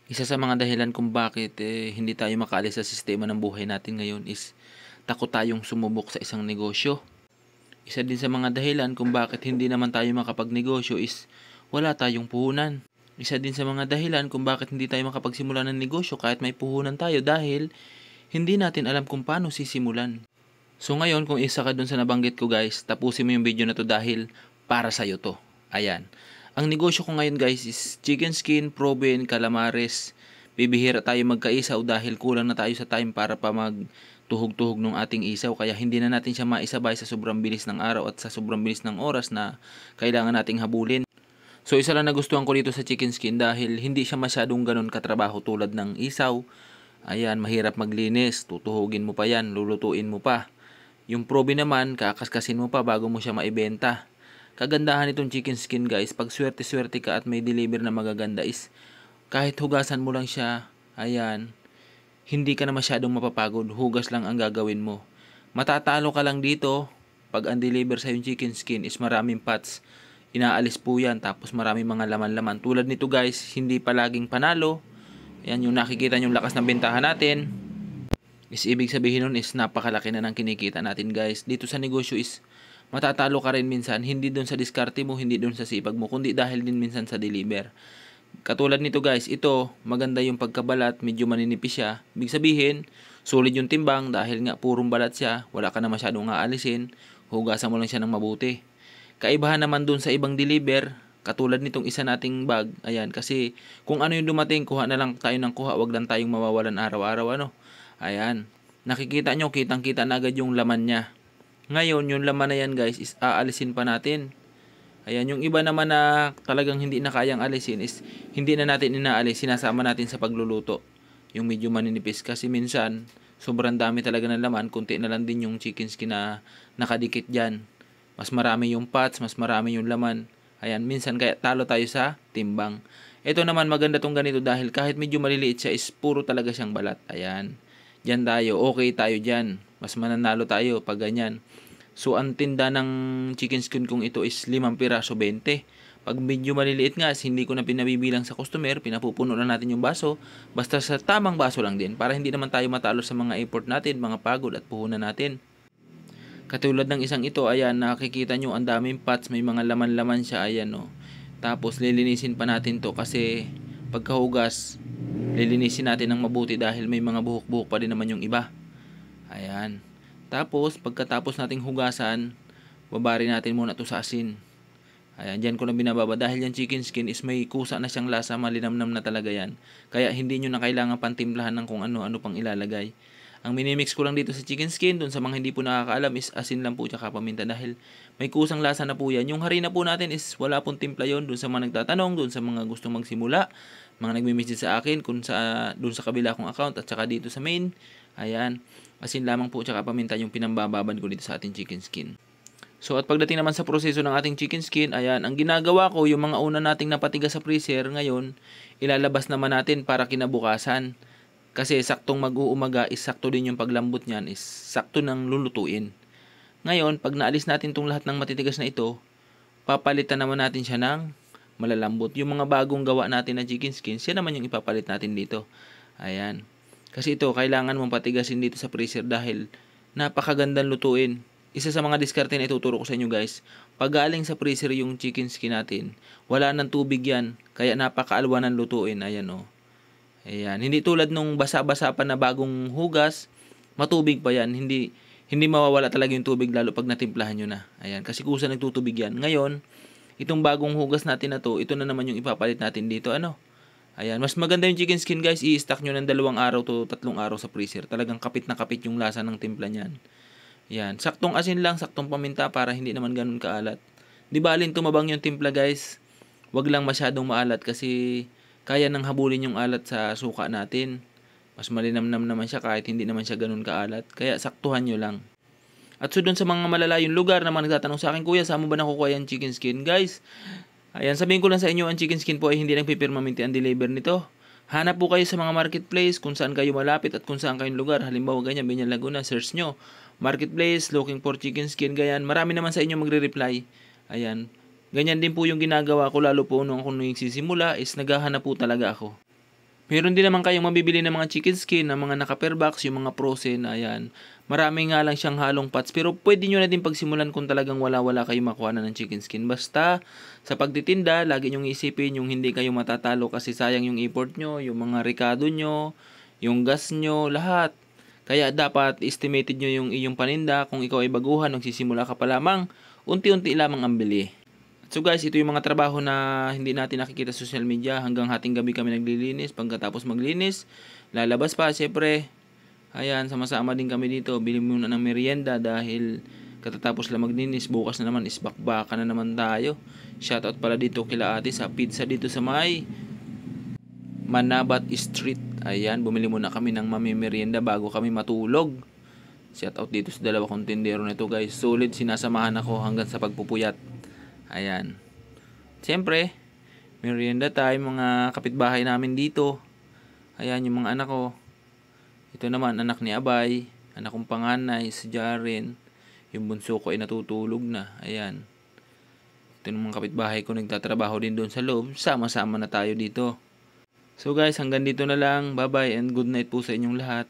Isa sa mga dahilan kung bakit hindi tayo makaalis sa sistema ng buhay natin ngayon is takot tayong sumubok sa isang negosyo. Isa din sa mga dahilan kung bakit hindi naman tayo makapagnegosyo is wala tayong puhunan. Isa din sa mga dahilan kung bakit hindi tayo makapagsimula ng negosyo kahit may puhunan tayo dahil hindi natin alam kung paano sisimulan. So ngayon kung isa ka dun sa nabanggit ko guys, tapusin mo yung video na to dahil para sa'yo to. Ayan. Ang negosyo ko ngayon guys is chicken skin, proben, calamares. Bibihira tayo magkaisaw dahil kulang na tayo sa time para pa magtuhog-tuhog ng ating isaw. Kaya hindi na natin siya maisabay sa sobrang bilis ng araw at sa sobrang bilis ng oras na kailangan nating habulin. So isa lang nagustuhan ko dito sa chicken skin dahil hindi siya masyadong ganun katrabaho tulad ng isaw. Ayan, mahirap maglinis, tutuhugin mo pa yan, lulutuin mo pa. Yung probe naman, kakaskasin mo pa bago mo siya maibenta. Kagandahan nitong chicken skin guys, pag swerte-swerte ka at may deliver na magaganda is kahit hugasan mo lang siya, ayan, hindi ka na masyadong mapapagod, hugas lang ang gagawin mo. Matatalo ka lang dito pag ang deliver sa yung chicken skin is maraming pots. Inaalis po yan, tapos maraming mga laman-laman. Tulad nito guys, hindi palaging panalo. Ayan yung nakikita yung lakas ng bentahan natin. Is ibig sabihin nun is napakalaki na ng kinikita natin guys. Dito sa negosyo is matatalo ka rin minsan, hindi dun sa diskarte mo, hindi dun sa sipag mo, kundi dahil din minsan sa deliver. Katulad nito guys, ito maganda yung pagkabalat, medyo maninipis siya. Ibig sabihin, solid yung timbang dahil nga purong balat siya, wala ka na masyadong aalisin, hugasan mo lang siya ng mabuti. Kaibahan naman dun sa ibang deliver, katulad nitong isa nating bag, ayan, kasi kung ano yung dumating, kuha na lang tayo ng kuha, wag lang tayong mawawalan araw-araw, ano. Ayan, nakikita nyo, kitang-kita na agad yung laman niya. Ngayon, yung laman na yan guys, is aalisin pa natin. Ayan, yung iba naman na talagang hindi na kayang alisin is hindi na natin inaalis, sinasama natin sa pagluluto. Yung medyo maninipis kasi minsan, sobrang dami talaga ng laman, kunti na lang din yung chicken skin na nakadikit dyan. Mas marami yung pots, mas marami yung laman. Ayan, minsan kaya talo tayo sa timbang. Ito naman maganda tong ganito dahil kahit medyo maliliit siya is puro talaga siyang balat. Ayan. Diyan tayo, okay tayo dyan. Mas mananalo tayo pag ganyan. So, ang tinda ng chicken skin kong ito is 5 piraso, 20. Pag medyo maliliit nga, hindi ko na pinabibilang sa customer, pinapupuno na natin yung baso. Basta sa tamang baso lang din, para hindi naman tayo matalo sa mga import natin, mga pagod at puhunan natin. Katulad ng isang ito, ayan, nakikita nyo, ang daming pots, may mga laman-laman siya, ayan, no. Tapos, lilinisin pa natin to kasi pagkahugas, lilinisin natin ng mabuti dahil may mga buhok-buhok pa din naman yung iba. Ayan. Tapos, pagkatapos nating hugasan, babari natin muna to sa asin. Ayan, dyan ko na binababa. Dahil yung chicken skin is may kusa na siyang lasa, malinamnam na talaga yan. Kaya hindi nyo na kailangan pantimplahan ng kung ano-ano pang ilalagay. Ang minimix ko lang dito sa chicken skin, dun sa mga hindi po nakakaalam, is asin lang po tsaka paminta. Dahil may kusang lasa na po yan. Yung harina po natin is wala pong timpla yon. Dun sa mga nagtatanong, dun sa mga gustong magsimula, mga nagme-message sa akin, kung sa, dun sa kabila kong account at saka dito sa main. Ayan. Asin lamang po tsaka paminta yung pinambababan ko dito sa ating chicken skin. So at pagdating naman sa proseso ng ating chicken skin, ayan, ang ginagawa ko, yung mga una nating napatigas sa freezer, ngayon, ilalabas naman natin para kinabukasan. Kasi saktong mag-uumaga is sakto din yung paglambot niyan is sakto nang lulutuin. Ngayon, pag naalis natin tong lahat ng matitigas na ito, papalitan naman natin siya ng malalambot. Yung mga bagong gawa natin na chicken skin, siya naman yung ipapalit natin dito. Ayan. Kasi ito, kailangan mong patigasin dito sa freezer dahil napakagandang lutuin. Isa sa mga diskarte na ituturo ko sa inyo guys, pag galing sa freezer yung chicken skin natin, wala nang tubig yan, kaya napakaalwa ng lutuin. Ayan o. Ayan. Hindi tulad nung basa-basa pa na bagong hugas, matubig pa yan. Hindi mawawala talaga yung tubig lalo pag natimplahan nyo na. Ayan. Kasi kusa nagtutubig yan. Ngayon, itong bagong hugas natin na to, ito na naman yung ipapalit natin dito. Ano? Ayan, mas maganda yung chicken skin guys, i-stack nyo ng 2 araw to 3 araw sa freezer. Talagang kapit na kapit yung lasa ng timpla niyan. Ayan, saktong asin lang, saktong paminta para hindi naman ganun kaalat. Di balin tumabang yung timpla guys. Wag lang masyadong maalat kasi kaya nang habulin yung alat sa suka natin. Mas malinamnam naman siya kahit hindi naman siya ganun kaalat. Kaya saktuhan nyo lang. At so dun sa mga malalayong lugar na mga nagtatanong sa akin, Kuya, saan mo ba nakukuha yung chicken skin? Guys, ayan, sabihin ko lang sa inyo, ang chicken skin po ay hindi nagpipirmaminti ang deliver nito. Hanap po kayo sa mga marketplace kung saan kayo malapit at kung saan kayong lugar. Halimbawa ganyan, Binyan Laguna, search nyo. Marketplace, looking for chicken skin, ganyan. Marami naman sa inyo magre-reply. Ayan. Ganyan din po yung ginagawa ko, lalo po nung ako nagsisimula is naghahanap po talaga ako. Meron din naman kayong mabibili ng mga chicken skin, ng mga naka-per box, yung mga frozen, ayan. Marami nga lang siyang halong pots, pero pwede nyo na din pagsimulan kung talagang wala-wala kayo makuha na ng chicken skin. Basta, sa pagtitinda, lagi nyong isipin yung hindi kayo matatalo kasi sayang yung effort nyo, yung mga rekado nyo, yung gas nyo, lahat. Kaya dapat estimated nyo yung iyong paninda. Kung ikaw ay baguhan, nagsisimula ka pa lamang, unti-unti lamang ang bili. So guys, ito yung mga trabaho na hindi natin nakikita sa social media. Hanggang hating gabi kami naglilinis. Pagkatapos maglinis, lalabas pa, syempre. Ayan, sama-sama din kami dito. Bili muna ng merienda dahil katatapos lang maglinis. Bukas na naman, isbakbaka na naman tayo. Shoutout pala dito kila ate sa pizza dito sa may Manabat Street. Ayan, bumili muna kami ng mamimerienda bago kami matulog. Shoutout dito sa dalawa kong tindero nito guys. Solid, sinasamahan ako hanggang sa pagpupuyat. Ayan. Siyempre, merienda tayo mga kapitbahay namin dito. Ayan, yung mga anak ko. Ito naman, anak ni Abay. Anak kong panganay, si Jaren. Yung bunso ko ay natutulog na. Ayan. Ito yung mga kapitbahay ko nagtatrabaho din doon sa loob. Sama-sama na tayo dito. So guys, hanggang dito na lang. Bye-bye and good night po sa inyong lahat.